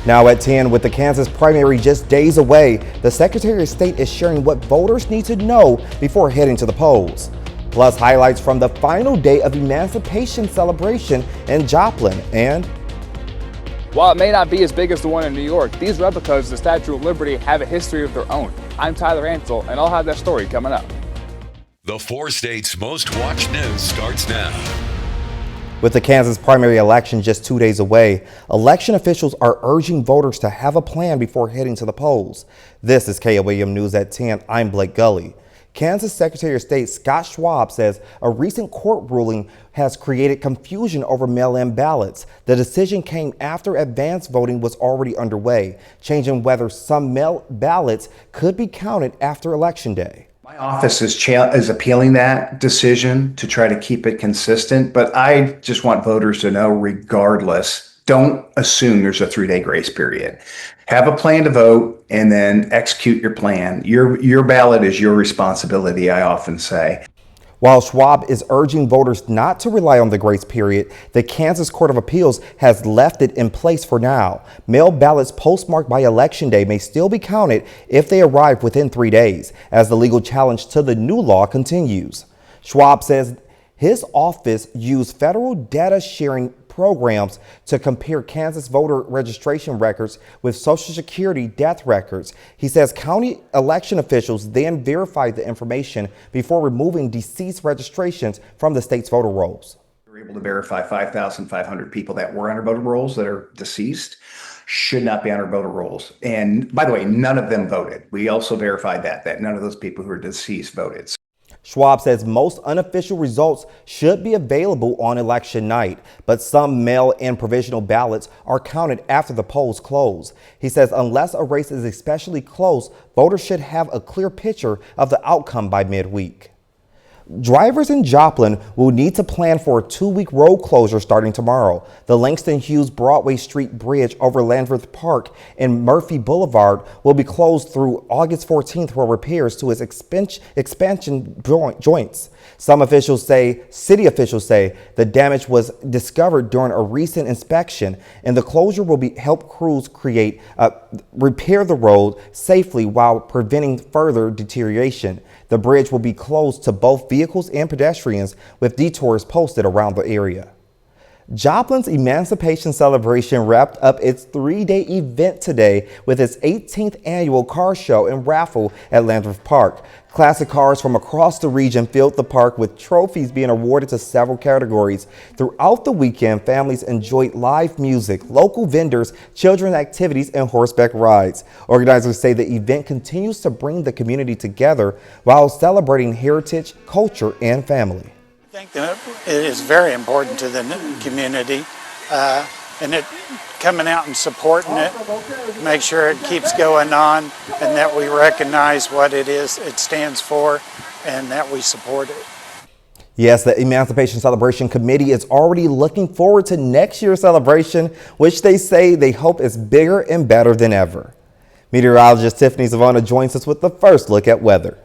Now at 10, with the Kansas primary just days away, the Secretary of State is sharing what voters need to know before heading to the polls. Plus highlights from the final day of Emancipation celebration in Joplin. And while it may not be as big as the one in New York, these replicas of the Statue of Liberty have a history of their own. I'm Tyler Ansel, and I'll have that story coming up. The 4 states' most watched news starts now. With the Kansas primary election just 2 days away, election officials are urging voters to have a plan before heading to the polls. This is KOAM News at 10. I'm Blake Gully. Kansas Secretary of State Scott Schwab says a recent court ruling has created confusion over mail-in ballots. The decision came after advance voting was already underway, changing whether some mail ballots could be counted after Election Day. My office is appealing that decision to try to keep it consistent, but I just want voters to know, regardless, don't assume there's a 3-day grace period. Have a plan to vote and then execute your plan. Your ballot is your responsibility, I often say. While Schwab is urging voters not to rely on the grace period, the Kansas Court of Appeals has left it in place for now. Mail ballots postmarked by Election Day may still be counted if they arrive within 3 days, as the legal challenge to the new law continues. Schwab says his office used federal data sharing programs to compare Kansas voter registration records with Social Security death records. He says county election officials then verified the information before removing deceased registrations from the state's voter rolls. We were able to verify 5,500 people that were on our voter rolls that are deceased should not be on our voter rolls. And by the way, none of them voted. We also verified that none of those people who are deceased voted. Schwab says most unofficial results should be available on election night, but some mail-in provisional ballots are counted after the polls close. He says unless a race is especially close, voters should have a clear picture of the outcome by midweek. Drivers in Joplin will need to plan for a 2-week road closure starting tomorrow. The Langston Hughes Broadway Street Bridge over Landreth Park and Murphy Boulevard will be closed through August 14th for repairs to its expansion joints. City officials say the damage was discovered during a recent inspection, and the closure will help crews repair the road safely while preventing further deterioration. The bridge will be closed to both vehicles and pedestrians, with detours posted around the area. Joplin's Emancipation celebration wrapped up its 3-day event today with its 18th annual car show and raffle at Landreth Park. Classic cars from across the region filled the park, with trophies being awarded to several categories. Throughout the weekend, families enjoyed live music, local vendors, children's activities, and horseback rides. Organizers say the event continues to bring the community together while celebrating heritage, culture, and family. I think that it is very important to the community, and it coming out and supporting it, make sure it keeps going on, and that we recognize what it is it stands for, and that we support it. Yes, the Emancipation Celebration Committee is already looking forward to next year's celebration, which they say they hope is bigger and better than ever. Meteorologist Tiffany Savona joins us with the first look at weather.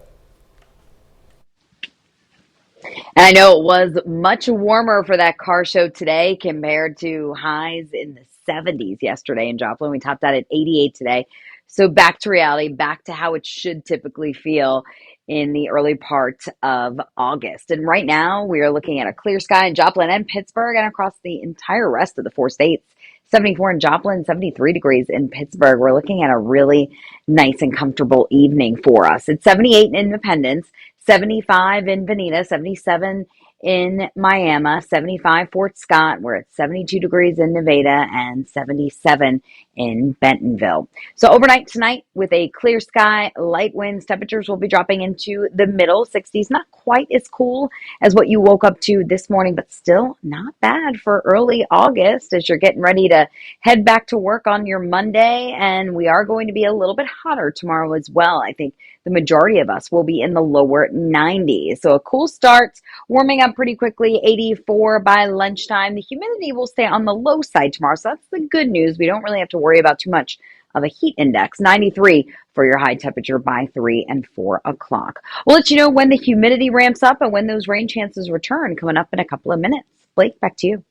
And I know it was much warmer for that car show today compared to highs in the 70s yesterday in Joplin. We topped out at 88 today. So back to reality, back to how it should typically feel in the early part of August. And right now we are looking at a clear sky in Joplin and Pittsburgh and across the entire rest of the 4 states. 74 in Joplin, 73 degrees in Pittsburgh. We're looking at a really nice and comfortable evening for us. It's 78 in Independence, 75 in Veneta, 77 in Miami, 75 Fort Scott. We're at 72 degrees in Nevada and 77 in Bentonville. So overnight tonight with a clear sky, light winds, temperatures will be dropping into the middle 60s. Not quite as cool as what you woke up to this morning, but still not bad for early August as you're getting ready to head back to work on your Monday. And we are going to be a little bit hotter tomorrow as well. I think the majority of us will be in the lower 90s. So a cool start, warming up pretty quickly, 84 by lunchtime. The humidity will stay on the low side tomorrow, so that's the good news. We don't really have to worry about too much of a heat index. 93 for your high temperature by 3 and 4 o'clock. We'll let you know when the humidity ramps up and when those rain chances return coming up in a couple of minutes. Blake, back to you.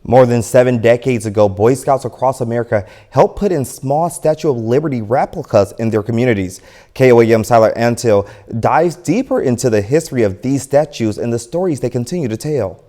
More than 7 decades ago, Boy Scouts across America helped put in small Statue of Liberty replicas in their communities. KOAM's Tyler Antil dives deeper into the history of these statues and the stories they continue to tell.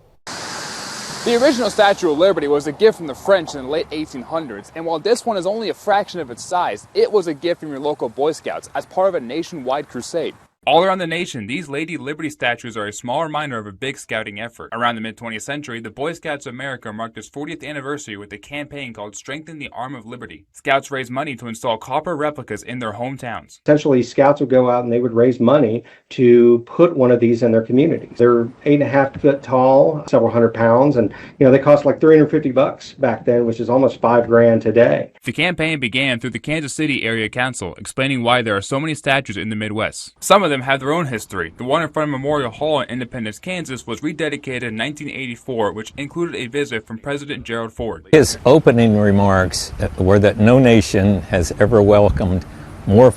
The original Statue of Liberty was a gift from the French in the late 1800s, and while this one is only a fraction of its size, it was a gift from your local Boy Scouts as part of a nationwide crusade. All around the nation, these Lady Liberty statues are a small reminder of a big scouting effort. Around the mid-20th century, the Boy Scouts of America marked its 40th anniversary with a campaign called Strengthen the Arm of Liberty. Scouts raised money to install copper replicas in their hometowns. Essentially, scouts would go out and they would raise money to put one of these in their communities. They're 8.5 foot tall, several hundred pounds, and they cost like $350 back then, which is almost $5,000 today. The campaign began through the Kansas City Area Council, explaining why there are so many statues in the Midwest. Some of them have their own history. The one in front of Memorial Hall in Independence, Kansas was rededicated in 1984, which included a visit from President Gerald Ford. His opening remarks were that no nation has ever welcomed more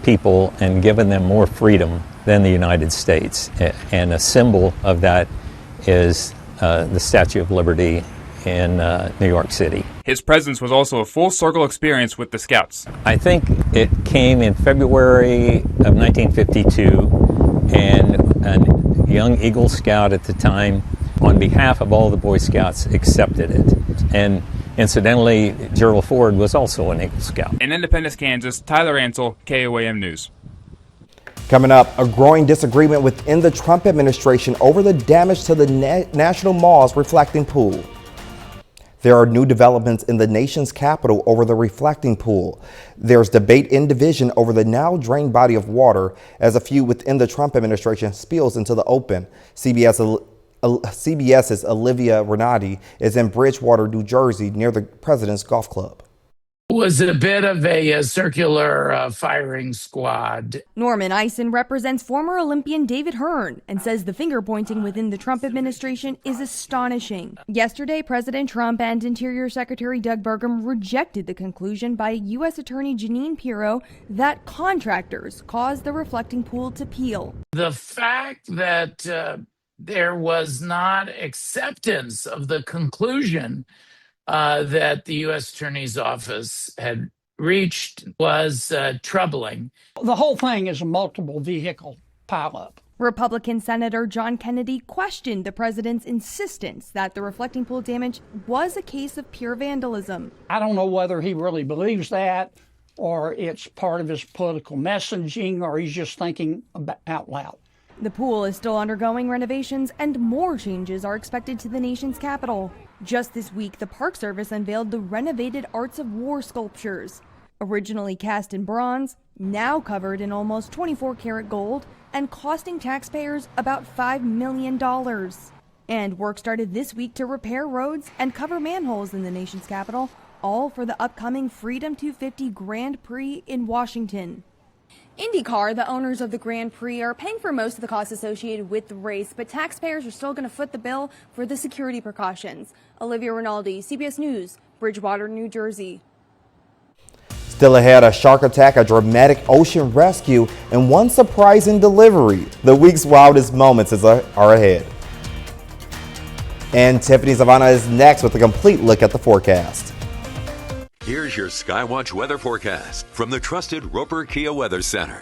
people and given them more freedom than the United States. And a symbol of that is the Statue of Liberty in New York City. His presence was also a full circle experience with the Scouts. I think it came in February of 1952, and a young Eagle Scout at the time, on behalf of all the Boy Scouts, accepted it. And incidentally, Gerald Ford was also an Eagle Scout. In Independence, Kansas, Tyler Ansel, KOAM News. Coming up, a growing disagreement within the Trump administration over the damage to the National Mall's reflecting pool. There are new developments in the nation's capital over the reflecting pool. There's debate and division over the now drained body of water as a feud within the Trump administration spills into the open. CBS's Olivia Renati is in Bridgewater, New Jersey, near the president's golf club. Was a bit of a circular firing squad. Norman Eisen represents former Olympian David Hearn and says the finger pointing within the Trump administration is astonishing. Yesterday, President Trump and Interior Secretary Doug Burgum rejected the conclusion by U.S. Attorney Jeanine Pirro that contractors caused the reflecting pool to peel. The fact that there was not acceptance of the conclusion that the U.S. Attorney's Office had reached was troubling. The whole thing is a multiple vehicle pileup. Republican Senator John Kennedy questioned the president's insistence that the reflecting pool damage was a case of pure vandalism. I don't know whether he really believes that, or it's part of his political messaging, or he's just thinking out loud. The pool is still undergoing renovations, and more changes are expected to the nation's capital. Just this week, the Park Service unveiled the renovated Arts of War sculptures. Originally cast in bronze, now covered in almost 24-karat gold, and costing taxpayers about $5 million. And work started this week to repair roads and cover manholes in the nation's capital, all for the upcoming Freedom 250 Grand Prix in Washington. IndyCar, the owners of the Grand Prix, are paying for most of the costs associated with the race, but taxpayers are still going to foot the bill for the security precautions. Olivia Rinaldi, CBS News, Bridgewater, New Jersey. Still ahead, a shark attack, a dramatic ocean rescue, and one surprising delivery. The week's wildest moments are ahead. And Tiffany Savannah is next with a complete look at the forecast. Here's your Skywatch weather forecast from the trusted Roper Kia Weather Center.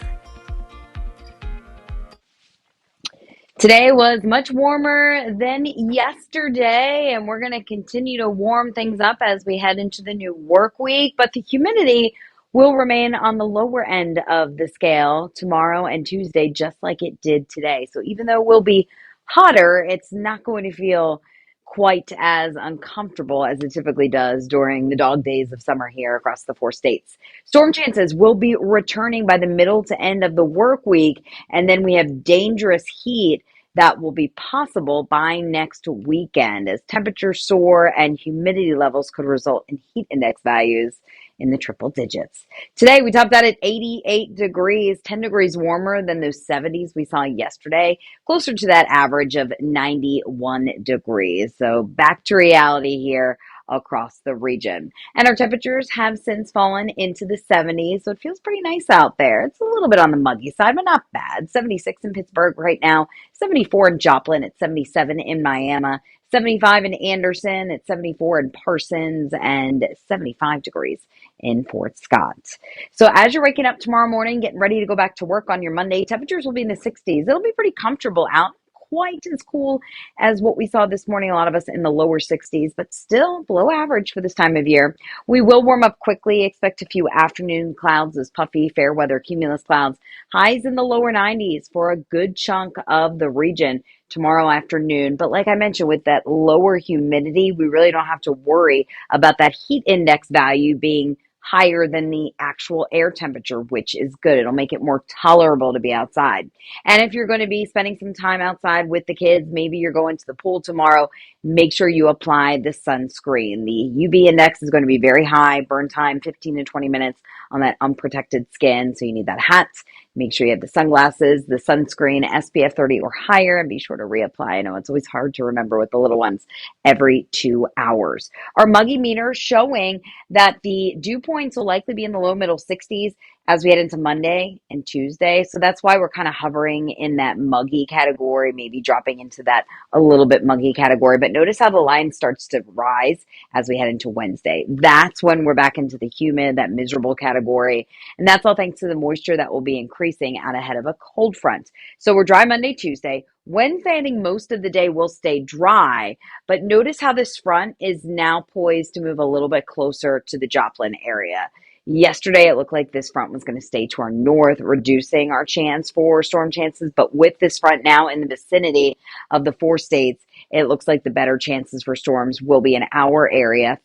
Today was much warmer than yesterday, and we're going to continue to warm things up as we head into the new work week, but the humidity will remain on the lower end of the scale tomorrow and Tuesday, just like it did today. So even though it will be hotter, it's not going to feel quite as uncomfortable as it typically does during the dog days of summer here across the 4 states. Storm chances will be returning by the middle to end of the work week, and then we have dangerous heat that will be possible by next weekend as temperatures soar and humidity levels could result in heat index values in the triple digits. Today, we topped out at 88 degrees, 10 degrees warmer than those 70s we saw yesterday, closer to that average of 91 degrees. So back to reality here across the region. And our temperatures have since fallen into the 70s, so it feels pretty nice out there. It's a little bit on the muggy side, but not bad. 76 in Pittsburgh right now, 74 in Joplin, at 77 in Miami, 75 in Anderson, it's 74 in Parsons, and 75 degrees in Fort Scott. So as you're waking up tomorrow morning, getting ready to go back to work on your Monday, temperatures will be in the 60s. It'll be pretty comfortable out. Quite as cool as what we saw this morning. A lot of us in the lower 60s, but still below average for this time of year. We will warm up quickly. Expect a few afternoon clouds as puffy, fair weather cumulus clouds. Highs in the lower 90s for a good chunk of the region tomorrow afternoon. But like I mentioned, with that lower humidity, we really don't have to worry about that heat index value being higher than the actual air temperature, which is good. It'll make it more tolerable to be outside. And if you're going to be spending some time outside with the kids, maybe you're going to the pool tomorrow, make sure you apply the sunscreen. The UV index is going to be very high, burn time 15 to 20 minutes on that unprotected skin. So you need that hat. Make sure you have the sunglasses, the sunscreen, SPF 30 or higher, and be sure to reapply. I know it's always hard to remember with the little ones every 2 hours. Our muggy meter showing that the dew points will likely be in the low middle 60s as we head into Monday and Tuesday. So that's why we're kind of hovering in that muggy category, maybe dropping into that a little bit muggy category. But notice how the line starts to rise as we head into Wednesday. That's when we're back into the humid, that miserable category. And that's all thanks to the moisture that will be increasing out ahead of a cold front. So we're dry Monday, Tuesday. Wednesday, I think most of the day will stay dry, but notice how this front is now poised to move a little bit closer to the Joplin area. Yesterday, it looked like this front was going to stay to our north, reducing our chance for storm chances. But with this front now in the vicinity of the 4 states, it looks like the better chances for storms will be in our area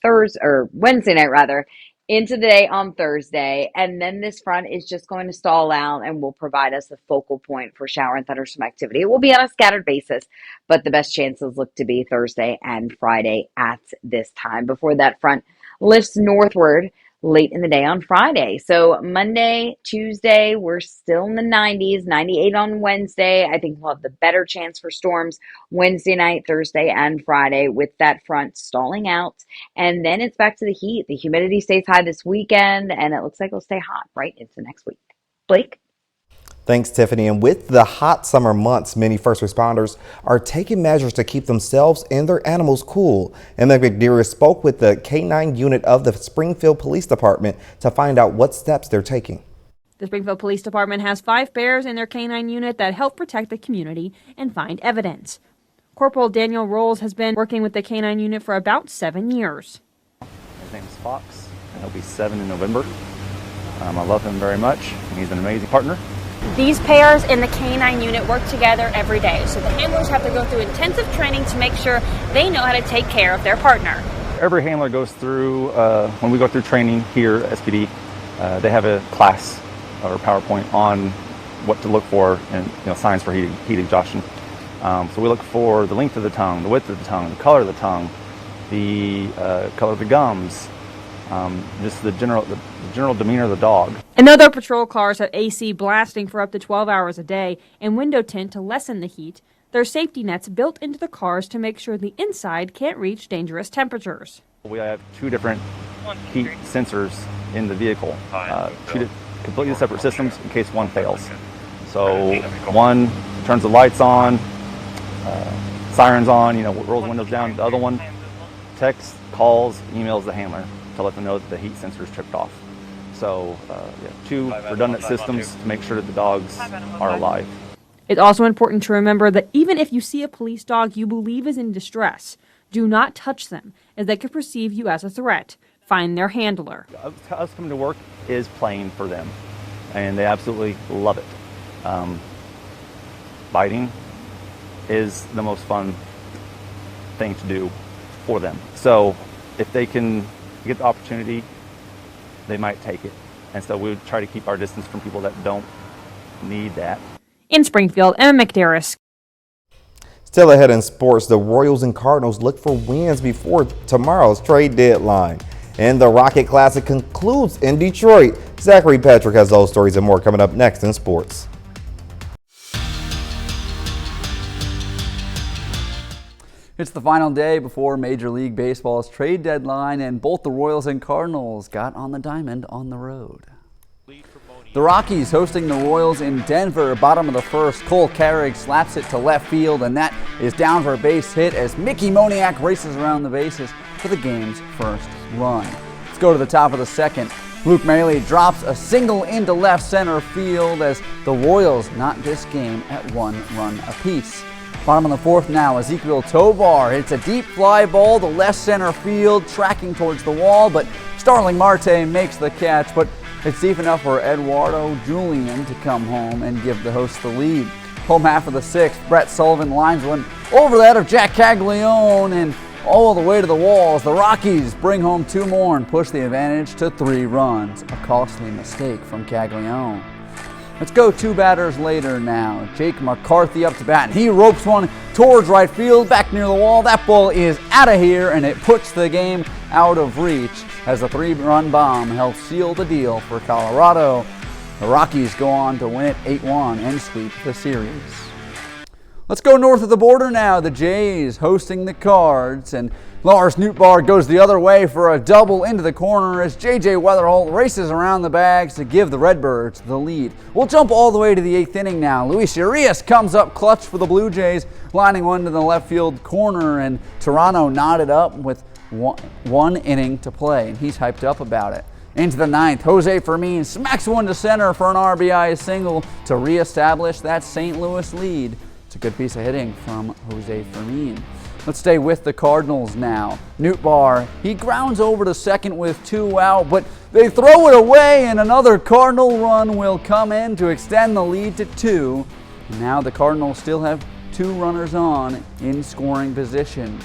Wednesday night rather, into the day on Thursday. And then this front is just going to stall out and will provide us a focal point for shower and thunderstorm activity. It will be on a scattered basis, but the best chances look to be Thursday and Friday at this time before that front lifts northward late in the day on Friday. So Monday, Tuesday, we're still in the 90s, 98 on Wednesday. I think we'll have the better chance for storms Wednesday night, Thursday, and Friday with that front stalling out. And then it's back to the heat. The humidity stays high this weekend, and it looks like it'll stay hot right into next week. Blake? Thanks, Tiffany. And with the hot summer months, many first responders are taking measures to keep themselves and their animals cool. Emma McDeary spoke with the K-9 unit of the Springfield Police Department to find out what steps they're taking. The Springfield Police Department has 5 bears in their K-9 unit that help protect the community and find evidence. Corporal Daniel Rolls has been working with the K-9 unit for about 7 years. His name is Fox, and he'll be 7 in November. I love him very much, and he's an amazing partner. These pairs in the K-9 unit work together every day, so the handlers have to go through intensive training to make sure they know how to take care of their partner. Every handler goes through, when we go through training here at SPD, they have a class or PowerPoint on what to look for and signs for heat exhaustion. So we look for the length of the tongue, the width of the tongue, the color of the tongue, the color of the gums, just the general demeanor of the dog. And though their patrol cars have AC blasting for up to 12 hours a day and window tint to lessen the heat, there are safety nets built into the cars to make sure the inside can't reach dangerous temperatures. We have 2 different heat sensors in the vehicle, 2 completely separate systems in case one fails. So one turns the lights on, sirens on, rolls windows down. The other one texts, calls, emails the handler to let them know that the heat sensor is tripped off. So 2 redundant systems to make sure that the dogs are alive. It's also important to remember that even if you see a police dog you believe is in distress, do not touch them, as they could perceive you as a threat. Find their handler. Us coming to work is playing for them, and they absolutely love it. Biting is the most fun thing to do for them. So if they can get the opportunity, they might take it. And so we would try to keep our distance from people that don't need that. In Springfield, Emma McDeary. Still ahead in sports, the Royals and Cardinals look for wins before tomorrow's trade deadline. And the Rocket Classic concludes in Detroit. Zachary Patrick has those stories and more coming up next in sports. It's the final day before Major League Baseball's trade deadline, and both the Royals and Cardinals got on the diamond on the road. The Rockies hosting the Royals in Denver, bottom of the first. Cole Carrig slaps it to left field, and that is down for a base hit as Mickey Moniak races around the bases for the game's first run. Let's go to the top of the second. Luke Maile drops a single into left center field as the Royals knot this game at 1 run apiece. Bottom of the fourth now, Ezequiel Tovar hits a deep fly ball to left center field, tracking towards the wall, but Starling Marte makes the catch, but it's deep enough for Eduardo Julian to come home and give the hosts the lead. Home half of the sixth, Brett Sullivan lines one over that of Jack Caglione and all the way to the walls. The Rockies bring home 2 more and push the advantage to 3 runs. A costly mistake from Caglione. Let's go 2 batters later now. Jake McCarthy up to bat, and he ropes one towards right field, back near the wall. That ball is out of here, and it puts the game out of reach as a 3-run bomb helps seal the deal for Colorado. The Rockies go on to win it 8-1 and sweep the series. Let's go north of the border now. The Jays hosting the Cards, and Lars Nootbaar goes the other way for a double into the corner as J.J. Weatherholt races around the bags to give the Redbirds the lead. We'll jump all the way to the 8th inning now. Luis Urias comes up clutch for the Blue Jays, lining one to the left field corner, and Toronto knotted up with one inning to play, and he's hyped up about it. Into the 9th, Jose Fermin smacks one to center for an RBI single to reestablish that St. Louis lead. It's a good piece of hitting from Jose Fermin. Let's stay with the Cardinals now. Nootbaar, he grounds over to second with 2 out, but they throw it away and another Cardinal run will come in to extend the lead to 2. And now the Cardinals still have 2 runners on in scoring position.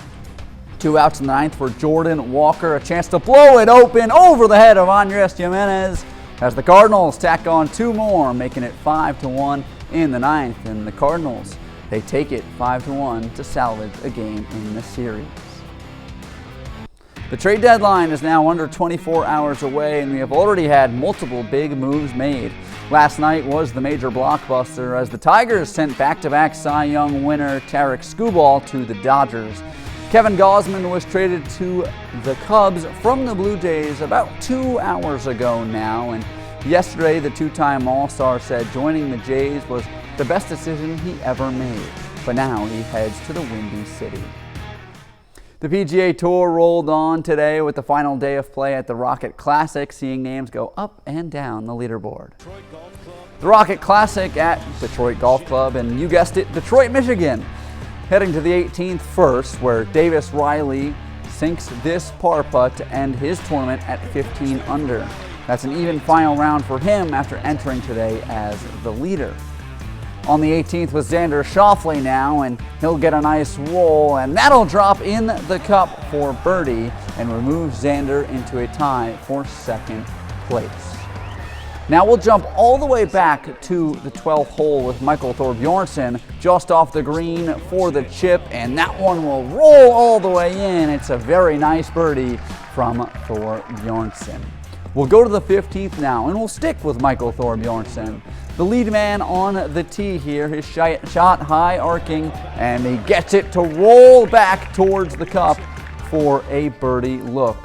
2 outs in the 9th for Jordan Walker, a chance to blow it open over the head of Andres Jimenez as the Cardinals tack on 2 more, making it 5-1 in the 9th, and the Cardinals, they take it 5-1 to salvage a game in the series. The trade deadline is now under 24 hours away, and we have already had multiple big moves made. Last night was the major blockbuster as the Tigers sent back-to-back Cy Young winner Tarek Skubal to the Dodgers. Kevin Gausman was traded to the Cubs from the Blue Jays about 2 hours ago now, and yesterday the 2-time All-Star said joining the Jays was the best decision he ever made, but now he heads to the Windy City. The PGA Tour rolled on today with the final day of play at the Rocket Classic, seeing names go up and down the leaderboard. The Rocket Classic at Detroit Golf Club, and you guessed it, Detroit, Michigan. Heading to the 18th first, where Davis Riley sinks this par putt to end his tournament at 15 under. That's an even final round for him after entering today as the leader. On the 18th was Xander Schauffele now, and he'll get a nice roll, and that'll drop in the cup for birdie and remove Xander into a tie for second place. Now we'll jump all the way back to the 12th hole with Michael Thorbjornsen just off the green for the chip, and that one will roll all the way in. It's a very nice birdie from Thorbjornsen. We'll go to the 15th now, and we'll stick with Michael Thorbjornsen. The lead man on the tee here, his shot high arcing, and he gets it to roll back towards the cup for a birdie look.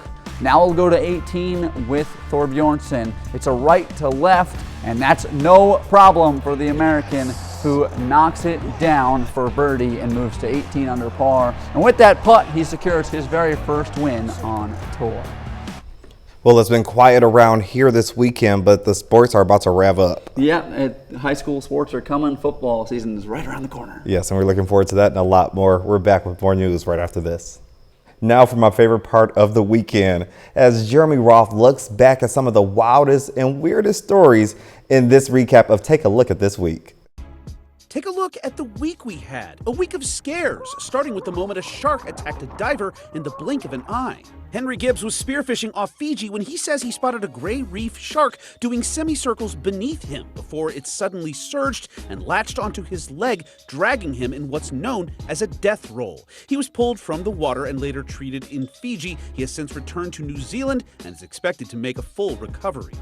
Now we'll go to 18 with Thorbjornsen. It's a right to left, and that's no problem for the American, who knocks it down for birdie and moves to 18 under par. And with that putt, he secures his very first win on tour. Well, it's been quiet around here this weekend, but the sports are about to rev up. Yeah, high school sports are coming. Football season is right around the corner. Yes, and we're looking forward to that and a lot more. We're back with more news right after this. Now for my favorite part of the weekend, as Jeremy Roth looks back at some of the wildest and weirdest stories in this recap of Take a Look at This Week. Take a look at the week we had. A week of scares, starting with the moment a shark attacked a diver in the blink of an eye. Henry Gibbs was spearfishing off Fiji when he says he spotted a gray reef shark doing semicircles beneath him before it suddenly surged and latched onto his leg, dragging him in what's known as a death roll. He was pulled from the water and later treated in Fiji. He has since returned to New Zealand and is expected to make a full recovery.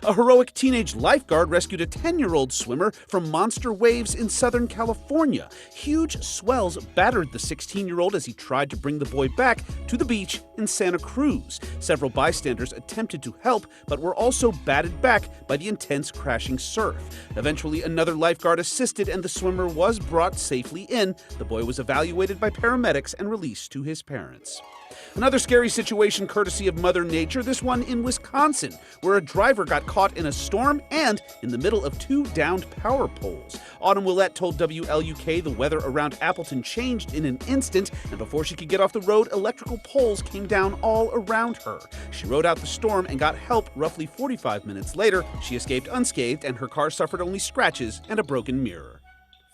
A heroic teenage lifeguard rescued a 10-year-old swimmer from monster waves in Southern California. Huge swells battered the 16-year-old as he tried to bring the boy back to the beach in Santa Cruz. Several bystanders attempted to help, but were also batted back by the intense crashing surf. Eventually, another lifeguard assisted and the swimmer was brought safely in. The boy was evaluated by paramedics and released to his parents. Another scary situation courtesy of Mother Nature, this one in Wisconsin, where a driver got caught in a storm and in the middle of 2 downed power poles. Autumn Willette told WLUK the weather around Appleton changed in an instant, and before she could get off the road, electrical poles came down all around her. She rode out the storm and got help roughly 45 minutes later. She escaped unscathed, and her car suffered only scratches and a broken mirror.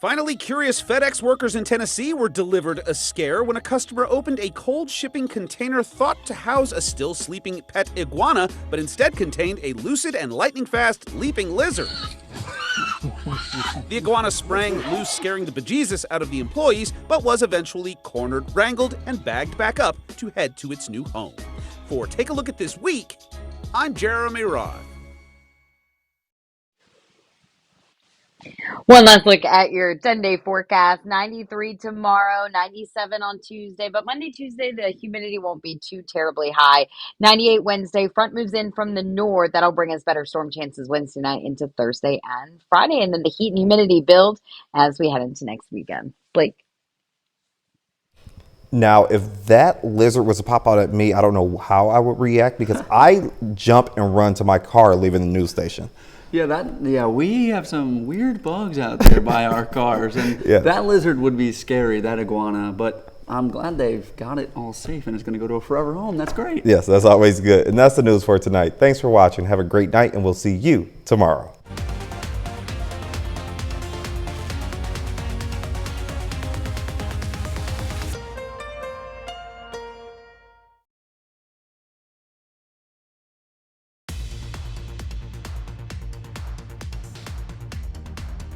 Finally, curious FedEx workers in Tennessee were delivered a scare when a customer opened a cold shipping container thought to house a still sleeping pet iguana, but instead contained a lucid and lightning-fast leaping lizard. The iguana sprang loose, scaring the bejesus out of the employees, but was eventually cornered, wrangled, and bagged back up to head to its new home. For Take a Look at This Week, I'm Jeremy Roth. One last look at your 10-day forecast. 93 tomorrow, 97 on Tuesday, but Monday, Tuesday, the humidity won't be too terribly high. 98 Wednesday, front moves in from the north. That'll bring us better storm chances Wednesday night into Thursday and Friday, and then the heat and humidity build as we head into next weekend. Blake. Now, if that lizard was to pop out at me, I don't know how I would react because I jump and run to my car leaving the news station. Yeah, we have some weird bugs out there by our cars, and that lizard would be scary, that iguana, but I'm glad they've got it all safe and it's going to go to a forever home. That's great. Yes, that's always good. And that's the news for tonight. Thanks for watching. Have a great night, and we'll see you tomorrow.